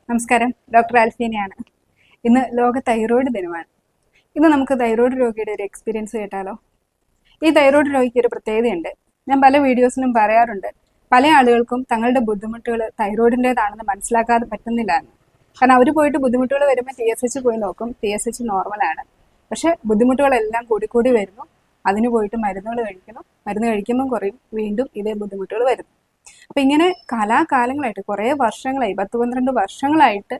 നമസ്കാരം, ഡോക്ടർ ആൽഫീനയാണ്. ഇന്ന് ലോക തൈറോയ്ഡ് ദിനമാണ്. ഇന്ന് നമുക്ക് തൈറോയ്ഡ് രോഗിയുടെ ഒരു എക്സ്പീരിയൻസ് കേട്ടാലോ? ഈ തൈറോയ്ഡ് രോഗിക്ക് ഒരു പ്രത്യേകതയുണ്ട്. ഞാൻ പല വീഡിയോസിലും പറയാറുണ്ട്, പല ആളുകൾക്കും തങ്ങളുടെ ബുദ്ധിമുട്ടുകൾ തൈറോയിഡിൻ്റെതാണെന്ന് മനസ്സിലാക്കാതെ പറ്റുന്നില്ല എന്ന്. കാരണം അവർ പോയിട്ട് ബുദ്ധിമുട്ടുകൾ വരുമ്പോൾ TSH പോയി നോക്കും, TSH നോർമലാണ്. പക്ഷേ ബുദ്ധിമുട്ടുകളെല്ലാം കൂടി വരുന്നു. അതിന് പോയിട്ട് മരുന്നുകൾ കഴിക്കുന്നു, മരുന്ന് കഴിക്കുമ്പോൾ കുറയും, വീണ്ടും ഇതേ ബുദ്ധിമുട്ടുകൾ വരുന്നു. അപ്പം ഇങ്ങനെ കാലാകാലങ്ങളായിട്ട് കുറേ വർഷങ്ങളായി, 10-12 വർഷങ്ങളായിട്ട്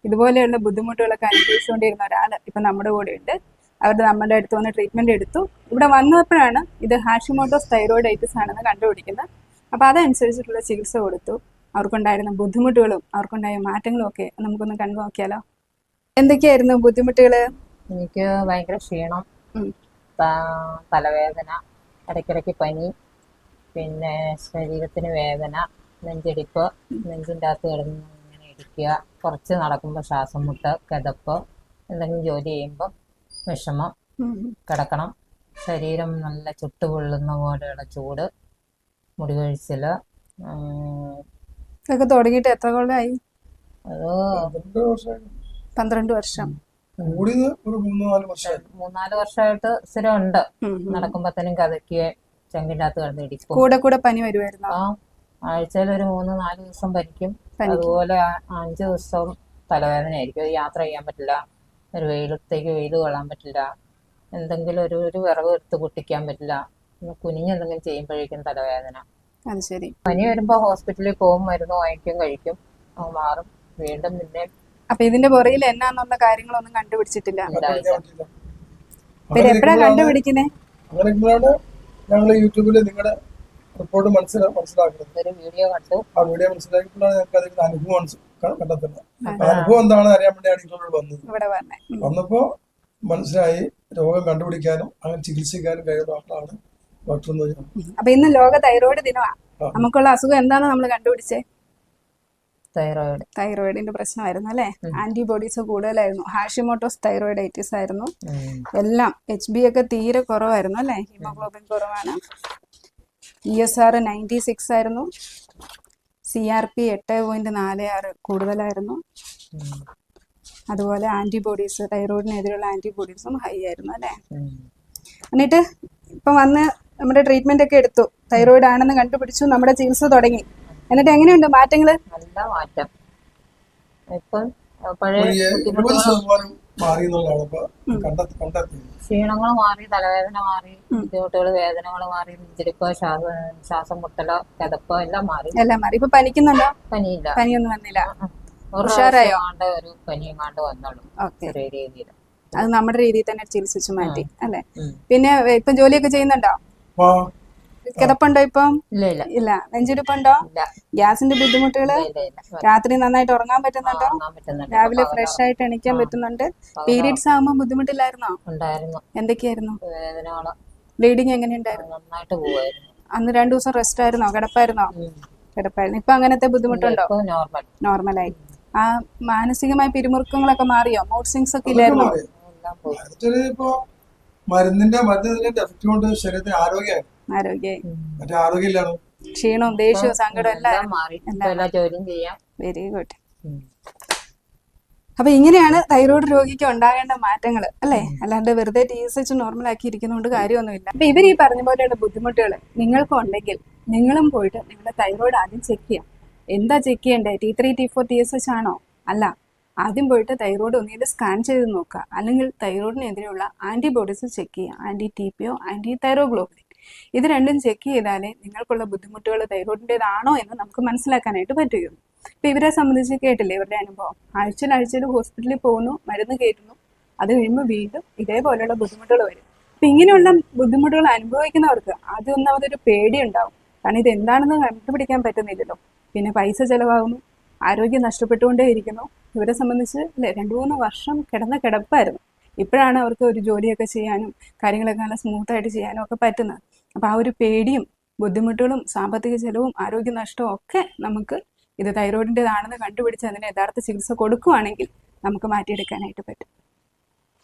ഇതുപോലെയുള്ള ബുദ്ധിമുട്ടുകളൊക്കെ അനുഭവിച്ചുകൊണ്ടിരുന്ന ഒരാൾ ഇപ്പം നമ്മുടെ കൂടെ ഉണ്ട്. നമ്മുടെ അടുത്ത് വന്ന് ട്രീറ്റ്മെൻറ്റ് എടുത്തു. ഇവിടെ വന്നപ്പോഴാണ് ഇത് ഹാഷിമോട്ടോസ് തൈറോയിഡൈറ്റിസ് ആണെന്ന് കണ്ടുപിടിക്കുന്നത്. അപ്പോൾ അതനുസരിച്ചിട്ടുള്ള ചികിത്സ കൊടുത്തു. അവർക്കുണ്ടായിരുന്ന ബുദ്ധിമുട്ടുകളും അവർക്കുണ്ടായ മാറ്റങ്ങളും ഒക്കെ നമുക്കൊന്ന് കണ്ടു നോക്കിയാലോ? എന്തൊക്കെയായിരുന്നു ബുദ്ധിമുട്ടുകൾ? എനിക്ക് ഭയങ്കര ക്ഷീണം, തലവേദന, ഇടയ്ക്കിടയ്ക്ക് പനി, പിന്നെ ശരീരത്തിന് വേദന, നെഞ്ചിടിപ്പ്, നെഞ്ചിൻ്റെ അകത്ത് കിടന്ന് ഇങ്ങനെ ഇരിക്കുക, കുറച്ച് നടക്കുമ്പോൾ ശ്വാസം മുട്ട്, കിതപ്പ്, എന്തെങ്കിലും ജോലി ചെയ്യുമ്പോൾ വിഷമം, കിടക്കണം, ശരീരം നല്ല ചുട്ടുപൊള്ളുന്ന പോലെയുള്ള ചൂട്, മുടി കൊഴിച്ചിൽ. ഇതൊക്കെ തുടങ്ങിയിട്ട് എത്ര കൊല്ലമായി? അത് 12 വർഷം. 3-4 വർഷമായിട്ട് സ്ഥിരം ഉണ്ട്. നടക്കുമ്പോഴത്തേനും കതയ്ക്കുകയും ചെങ്കിൻ്റെ അകത്ത് കിടന്ന് ഇടിക്കും. കൂടെ പനി വരുമായിരുന്നു? ആഴ്ചയിൽ ഒരു 3-4 ദിവസം പനിക്കും. അതുപോലെ 5 ദിവസം തലവേദന ആയിരിക്കും. യാത്ര ചെയ്യാൻ പറ്റില്ല, ഒരു വെയിൽ കൊള്ളാൻ പറ്റില്ല, എന്തെങ്കിലും ഒരു വിറവ് എടുത്ത് പൊട്ടിക്കാൻ പറ്റില്ല, കുനിഞ്ഞെന്തെങ്കിലും ചെയ്യുമ്പോഴേക്കും തലവേദന. അത് ശരി. പനി വരുമ്പോൾ ഹോസ്പിറ്റലിൽ പോകും, മരുന്ന് വാങ്ങിക്കും, കഴിക്കും, മാറും, വീണ്ടും പിന്നെ. അപ്പൊ ഇതിന്റെ പുറകിൽ എന്നാന്നുള്ള കാര്യങ്ങളൊന്നും കണ്ടുപിടിച്ചിട്ടില്ല. എപ്പോഴാ കണ്ടുപിടിക്കുന്നേ? ഞങ്ങൾ യൂട്യൂബിൽ നിങ്ങളുടെ റിപ്പോർട്ട് മനസ്സിലാക്കുന്നത്, ഒരു വീഡിയോ കണ്ടു. ആ വീഡിയോ മനസ്സിലാക്കിയപ്പോഴാണ് ഞങ്ങൾക്ക് അതിന്റെ അനുഭവം കണ്ടെത്തുന്നത്. അനുഭവം എന്താണെന്ന് അറിയാൻ വേണ്ടിയാണ് ഇവിടെ വന്നത്. വന്നപ്പോ മനസ്സിലായി രോഗം കണ്ടുപിടിക്കാനും അങ്ങനെ ചികിത്സിക്കാനും കഴിയുന്ന ആളാണ് ഡോക്ടർ എന്ന് പറയുന്നത്. അപ്പൊ ഇന്ന് ലോക തൈറോയ്ഡ് ദിനമാണ്. നമുക്കുള്ള അസുഖം എന്താണെന്ന് നമ്മൾ കണ്ടുപിടിച്ചേ? തൈറോയിഡിന്റെ പ്രശ്നമായിരുന്നു അല്ലെ? ആന്റിബോഡീസ് കൂടുതലായിരുന്നു. ഹാഷിമോട്ടോസ് തൈറോയിഡൈറ്റിസ് ആയിരുന്നു. എല്ലാം HB ഒക്കെ തീരെ കുറവായിരുന്നു അല്ലെ? ഹീമോഗ്ലോബിൻ കുറവാണ്. ESR 96 ആയിരുന്നു. CRP 8.46 കൂടുതലായിരുന്നു. അതുപോലെ ആന്റിബോഡീസ്, തൈറോയിഡിനെതിരെയുള്ള ആന്റിബോഡീസും ഹൈ ആയിരുന്നു അല്ലെ? എന്നിട്ട് ഇപ്പം വന്ന് നമ്മുടെ ട്രീറ്റ്മെന്റ് ഒക്കെ എടുത്തു, തൈറോയിഡ് ആണെന്ന് കണ്ടുപിടിച്ചു, നമ്മുടെ ചികിത്സ തുടങ്ങി. എന്നിട്ട് എങ്ങനെയുണ്ട് മാറ്റങ്ങള്? നല്ല മാറ്റം. ഇപ്പം ക്ഷീണങ്ങൾ മാറി, തലവേദന മാറി, ബുദ്ധിമുട്ടുകൾ, വേദനകൾ മാറി, നെഞ്ചിടിപ്പ്, ശ്വാസം മുട്ടല്, കിതപ്പ് എല്ലാം മാറി. ഇപ്പൊ പനിക്കുന്നുണ്ടോ? പനിയില്ല, പനിയൊന്നും വന്നില്ല. ഒരു പനിയെങ്ങാണ്ട് വന്നോളൂ. ചെറിയ രീതിയിൽ അത് നമ്മുടെ രീതിയിൽ തന്നെ ചികിത്സിച്ചു മാറ്റി അല്ലെ? പിന്നെ ഇപ്പം ജോലിയൊക്കെ ചെയ്യുന്നുണ്ടോ? കിതപ്പുണ്ടോ ഇപ്പം? ഇല്ല. നെഞ്ചിടിപ്പുണ്ടോ? ഗ്യാസിന്റെ ബുദ്ധിമുട്ടുകള്? രാത്രി നന്നായിട്ട് ഉറങ്ങാൻ പറ്റുന്നുണ്ടോ? രാവിലെ ഫ്രഷ് ആയിട്ട് എണീക്കാൻ പറ്റുന്നുണ്ട്? പീരീഡ്സ് ആകുമ്പോ ബുദ്ധിമുട്ടില്ലായിരുന്നോ? എന്തൊക്കെയായിരുന്നു? ബ്ലീഡിങ് എങ്ങനെയുണ്ടായിരുന്നു? അന്ന് 2 ദിവസം റെസ്റ്റ് ആയിരുന്നോ? കിടപ്പായിരുന്നോ? കിടപ്പായിരുന്നു. ഇപ്പൊ അങ്ങനത്തെ ബുദ്ധിമുട്ടുണ്ടോ? നോർമലായി. ആ മാനസികമായ പിരിമുറുക്കങ്ങളൊക്കെ മാറിയോ? മൂഡ് സ്വിങ്സ് ഒക്കെ ഇല്ലായിരുന്നോ? മരുന്നിന്റെ എഫക്ട് കൊണ്ട് ശരീരത്തിന് ആരോഗ്യമായി. ക്ഷീണവും ദേഷ്യവും സങ്കടം എല്ലാം മാറി. Very good. അപ്പൊ ഇങ്ങനെയാണ് തൈറോയ്ഡ് രോഗിക്ക് ഉണ്ടാകേണ്ട മാറ്റങ്ങൾ അല്ലെ? അല്ലാണ്ട് വെറുതെ TSH നോർമൽ ആക്കി ഇരിക്കുന്നതുകൊണ്ട് കാര്യമൊന്നുമില്ല. അപ്പൊ ഇവർ ഈ പറഞ്ഞ പോലെയുള്ള ബുദ്ധിമുട്ടുകൾ നിങ്ങൾക്കും ഉണ്ടെങ്കിൽ നിങ്ങളും പോയിട്ട് നിങ്ങളുടെ തൈറോയ്ഡ് ആദ്യം ചെക്ക് ചെയ്യാം. എന്താ ചെക്ക് ചെയ്യണ്ടേ? T3 T4 TSH ആണോ? അല്ല, ആദ്യം പോയിട്ട് തൈറോയ്ഡ് ഒന്നുകിൽ സ്കാൻ ചെയ്ത് നോക്കുക, അല്ലെങ്കിൽ തൈറോയിഡിനെതിരെയുള്ള ആന്റിബോഡീസ് ചെക്ക് ചെയ്യുക. TPO, anti thyroglobulin. ഇത് രണ്ടും ചെക്ക് ചെയ്താലേ നിങ്ങൾക്കുള്ള ബുദ്ധിമുട്ടുകൾ തൈറോയിഡിൻ്റെതാണോ എന്ന് നമുക്ക് മനസ്സിലാക്കാനായിട്ട് പറ്റുകയുള്ളൂ. ഇപ്പം ഇവരെ സംബന്ധിച്ച് കേട്ടില്ലേ ഇവരുടെ അനുഭവം? ആഴ്ചയിൽ ഹോസ്പിറ്റലിൽ പോകുന്നു, മരുന്ന് കയറ്റുന്നു, അത് കഴിയുമ്പോൾ വീണ്ടും ഇതേപോലെയുള്ള ബുദ്ധിമുട്ടുകൾ വരും. അപ്പം ഇങ്ങനെയുള്ള ബുദ്ധിമുട്ടുകൾ അനുഭവിക്കുന്നവർക്ക് ആദ്യം ഒന്നാമതൊരു പേടിയുണ്ടാവും. കാരണം ഇത് എന്താണെന്ന് കണ്ടുപിടിക്കാൻ പറ്റുന്നില്ലല്ലോ. പിന്നെ പൈസ ചിലവാകുന്നു, ആരോഗ്യം നഷ്ടപ്പെട്ടുകൊണ്ടേ ഇരിക്കുന്നു. ഇവരെ സംബന്ധിച്ച് 2-3 വർഷം കിടപ്പായിരുന്നു. ഇപ്പോഴാണ് അവർക്ക് ഒരു ജോലിയൊക്കെ ചെയ്യാനും കാര്യങ്ങളൊക്കെ നല്ല സ്മൂത്തായിട്ട് ചെയ്യാനും ഒക്കെ പറ്റുന്നത്. അപ്പോൾ ആ ഒരു പേടിയും ബുദ്ധിമുട്ടുകളും സാമ്പത്തിക ചെലവും ആരോഗ്യ നഷ്ടവും ഒക്കെ നമുക്ക് ഇത് തൈറോയിഡിൻ്റെതാണെന്ന് കണ്ടുപിടിച്ച് അതിന് യഥാർത്ഥ ചികിത്സ കൊടുക്കുകയാണെങ്കിൽ നമുക്ക് മാറ്റിയെടുക്കാനായിട്ട് പറ്റും.